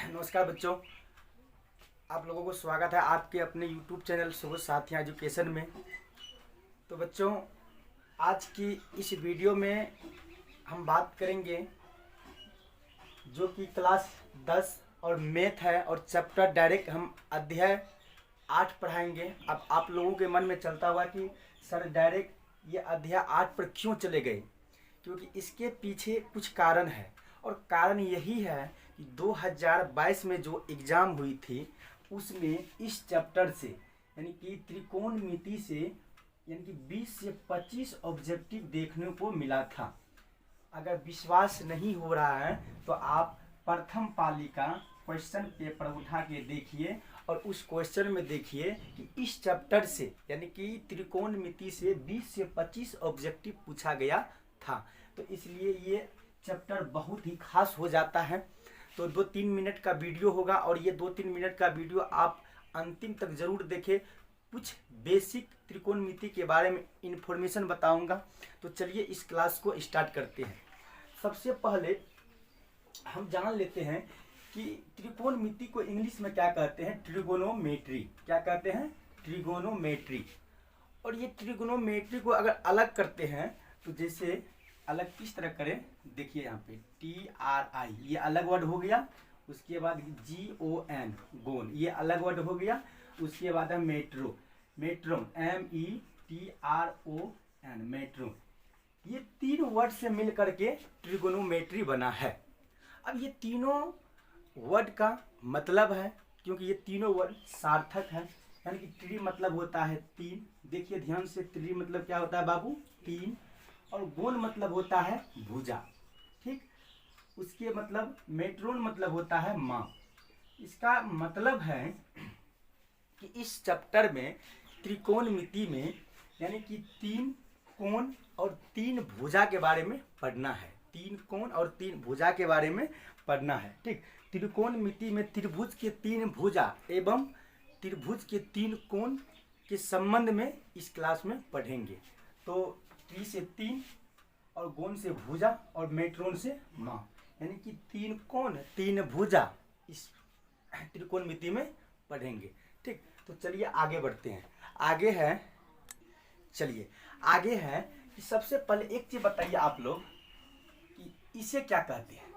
नमस्कार बच्चों, आप लोगों को स्वागत है आपके अपने YouTube चैनल सुबह साथियाँ एजुकेशन में। तो बच्चों, आज की इस वीडियो में हम बात करेंगे जो कि क्लास 10 और मैथ है और चैप्टर डायरेक्ट हम अध्याय 8 पढ़ाएंगे। अब आप लोगों के मन में चलता हुआ कि सर डायरेक्ट ये अध्याय 8 पर क्यों चले गए, क्योंकि इसके पीछे कुछ कारण है। और कारण यही है कि 2022 में जो एग्ज़ाम हुई थी उसमें इस चैप्टर से यानी कि त्रिकोणमिति से यानी कि 20 से 25 ऑब्जेक्टिव देखने को मिला था। अगर विश्वास नहीं हो रहा है तो आप प्रथम पाली का क्वेश्चन पेपर उठा के देखिए और उस क्वेश्चन में देखिए कि इस चैप्टर से यानी कि त्रिकोणमिति से 20 से 25 ऑब्जेक्टिव पूछा गया था। तो इसलिए ये चैप्टर बहुत ही खास हो जाता है। तो 2-3 मिनट का वीडियो होगा और ये 2-3 मिनट का वीडियो आप अंतिम तक ज़रूर देखें। कुछ बेसिक त्रिकोणमिति के बारे में इन्फॉर्मेशन बताऊंगा। तो चलिए इस क्लास को स्टार्ट करते हैं। सबसे पहले हम जान लेते हैं कि त्रिकोणमिति को इंग्लिश में क्या कहते हैं। ट्रिगोनोमेट्री। क्या कहते हैं? ट्रिगोनोमेट्री। और ये ट्रिगोनोमेट्री को अगर अलग करते हैं तो जैसे अलग किस तरह करें, देखिए यहाँ पे TRI ये अलग वर्ड हो गया। उसके बाद GON गोन ये अलग वर्ड हो गया। उसके बाद है मेट्रो, मेट्रोन METRON मेट्रो। ये 3 वर्ड से मिल करके ट्रिगोनोमेट्री बना है। अब ये तीनों वर्ड का मतलब है, क्योंकि ये तीनों वर्ड सार्थक है। यानी कि ट्री मतलब होता है 3। देखिए ध्यान से, ट्री मतलब क्या होता है बाबू? 3। और गोल मतलब होता है भुजा। ठीक। उसके मतलब मेट्रोन मतलब होता है माँ। इसका मतलब है कि इस चैप्टर में त्रिकोणमिति में यानी कि 3 कोण और 3 भुजा के बारे में पढ़ना है। 3 कोण और 3 भुजा के बारे में पढ़ना है। ठीक। त्रिकोणमिति में त्रिभुज के 3 भुजा एवं त्रिभुज के 3 कोण के संबंध में इस क्लास में पढ़ेंगे। तो ट्री से 3 और गोन से भुजा और मेट्रोन से माँ, यानी कि 3 कोण 3 भुजा इस त्रिकोणमिति में पढ़ेंगे। ठीक। तो चलिए आगे बढ़ते हैं। आगे है कि सबसे पहले एक चीज बताइए आप लोग कि इसे क्या कहते हैं?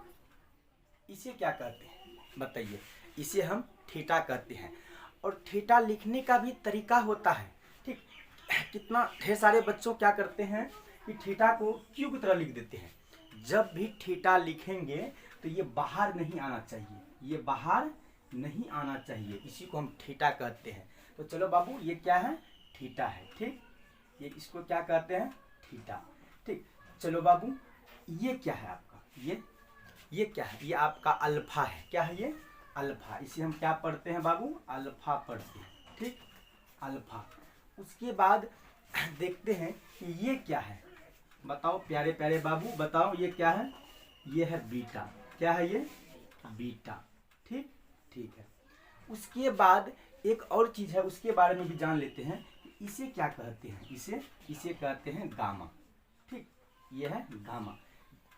इसे क्या कहते हैं बताइए? इसे हम थीटा कहते हैं। और थीटा लिखने का भी तरीका होता है। ठीक। कितना ढेर सारे बच्चों क्या करते हैं कि थीटा को क्यू की तरह लिख देते हैं। जब भी थीटा लिखेंगे तो ये बाहर नहीं आना चाहिए, ये बाहर नहीं आना चाहिए। इसी को हम थीटा कहते हैं। तो चलो बाबू, ये क्या है? थीटा है। ठीक। ये इसको क्या कहते हैं? थीटा। ठीक। चलो बाबू, ये क्या है आपका? ये क्या है? ये आपका अल्फा है। क्या है ये? अल्फा। इसे हम क्या पढ़ते हैं बाबू? अल्फा पढ़ते हैं। ठीक। अल्फा। उसके बाद देखते हैं कि ये क्या है। बताओ प्यारे प्यारे बाबू, बताओ ये क्या है? ये है बीटा। क्या है ये? बीटा। ठीक। ठीक है। उसके बाद एक और चीज है, उसके बारे में भी जान लेते हैं। इसे क्या कहते हैं? इसे कहते हैं गामा। ठीक। ये है गामा।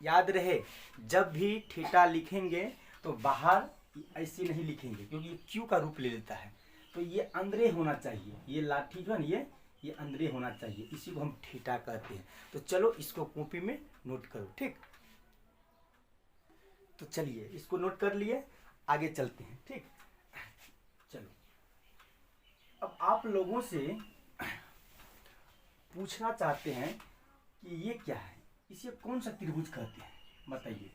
याद रहे, जब भी थीटा लिखेंगे तो बाहर ऐसे नहीं लिखेंगे, क्योंकि ये क्यू का रूप ले लेता है। तो ये अंदरे होना चाहिए। ये लाठी जो है ना, ये अंदरे होना चाहिए। इसी को हम थीटा कहते हैं। तो चलो इसको कॉपी में नोट करो। ठीक। तो चलिए इसको नोट कर लिए, आगे चलते हैं। ठीक। चलो, अब आप लोगों से पूछना चाहते हैं कि ये क्या है, इसे कौन सा त्रिभुज कहते हैं? बताइए।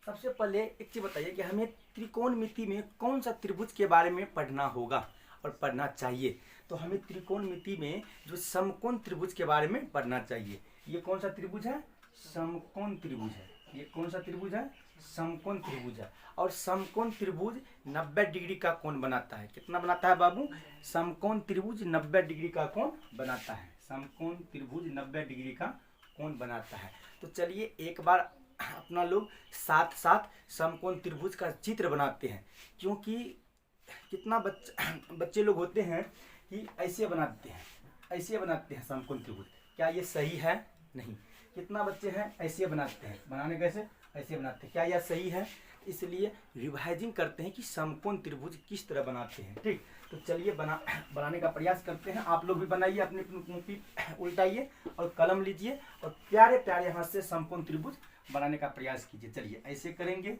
सबसे पहले एक चीज बताइए कि हमें त्रिकोणमिति में कौन सा त्रिभुज के बारे में पढ़ना होगा और पढ़ना चाहिए। तो हमें त्रिकोणमिति में जो समकोण त्रिभुज के बारे में पढ़ना चाहिए। ये कौन सा त्रिभुज है? समकोण त्रिभुज है। ये कौन सा त्रिभुज है? समकोण त्रिभुज है। और समकोण त्रिभुज 90 डिग्री का कोण बनाता है। कितना बनाता है बाबू? समकोण त्रिभुज 90 डिग्री का कोण बनाता है। समकोण त्रिभुज 90 डिग्री का कोण बनाता है। तो चलिए एक बार अपना लोग साथ साथ समकोण त्रिभुज का चित्र बनाते हैं, क्योंकि कितना बच्चे लोग होते हैं कि ऐसे बनाते हैं समकोण त्रिभुज। क्या ये सही है? नहीं। कितना बच्चे हैं ऐसे बनाते हैं? बनाने कैसे? ऐसे बनाते हैं। क्या यह सही है? इसलिए रिवाइजिंग करते हैं कि समकोण त्रिभुज किस तरह बनाते हैं। ठीक, तो चलिए बनाने का प्रयास करते हैं। आप लोग भी बनाइए, अपनी अपनी कॉपी उल्टाइए और कलम लीजिए और प्यारे प्यारे हाथ से समकोण त्रिभुज बनाने का प्रयास कीजिए। चलिए ऐसे करेंगे,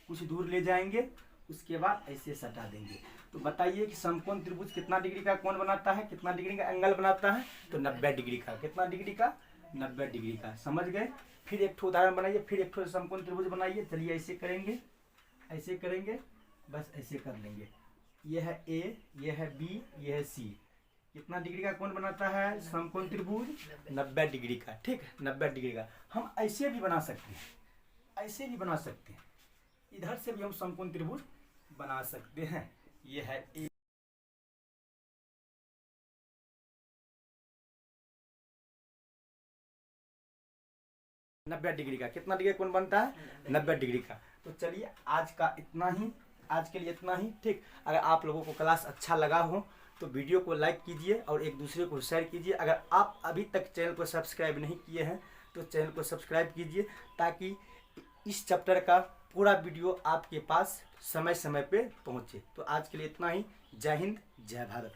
कुछ दूर ले जाएंगे, उसके बाद ऐसे सटा देंगे। तो बताइए कि समकोण त्रिभुज कितना डिग्री का कोण बनाता है, कितना डिग्री का एंगल बनाता है? तो 90 डिग्री का। कितना डिग्री का? 90 डिग्री का। समझ गए? फिर एक ठो उदाहरण बनाइए, फिर एक ठो समकोण त्रिभुज बनाइए। चलिए ऐसे करेंगे, ऐसे करेंगे, बस ऐसे कर लेंगे। ये है ए, ये है बी, ये है सी। कितना डिग्री का कोण बनाता है समकोण त्रिभुज? 90 डिग्री का। ठीक है, 90 डिग्री का। हम ऐसे भी बना सकते हैं, ऐसे भी बना सकते हैं, इधर से भी हम समकोण त्रिभुज बना सकते हैं। ये है ए, नब्बे डिग्री का। कितना डिग्री कोण बनता है? 90 डिग्री का। तो चलिए आज का इतना ही, आज के लिए इतना ही। ठीक, अगर आप लोगों को क्लास अच्छा लगा हो तो वीडियो को लाइक कीजिए और एक दूसरे को शेयर कीजिए। अगर आप अभी तक चैनल को सब्सक्राइब नहीं किए हैं तो चैनल को सब्सक्राइब कीजिए, ताकि इस चैप्टर का पूरा वीडियो आपके पास समय समय पे पहुँचे। तो आज के लिए इतना ही। जय हिंद, जय भारत।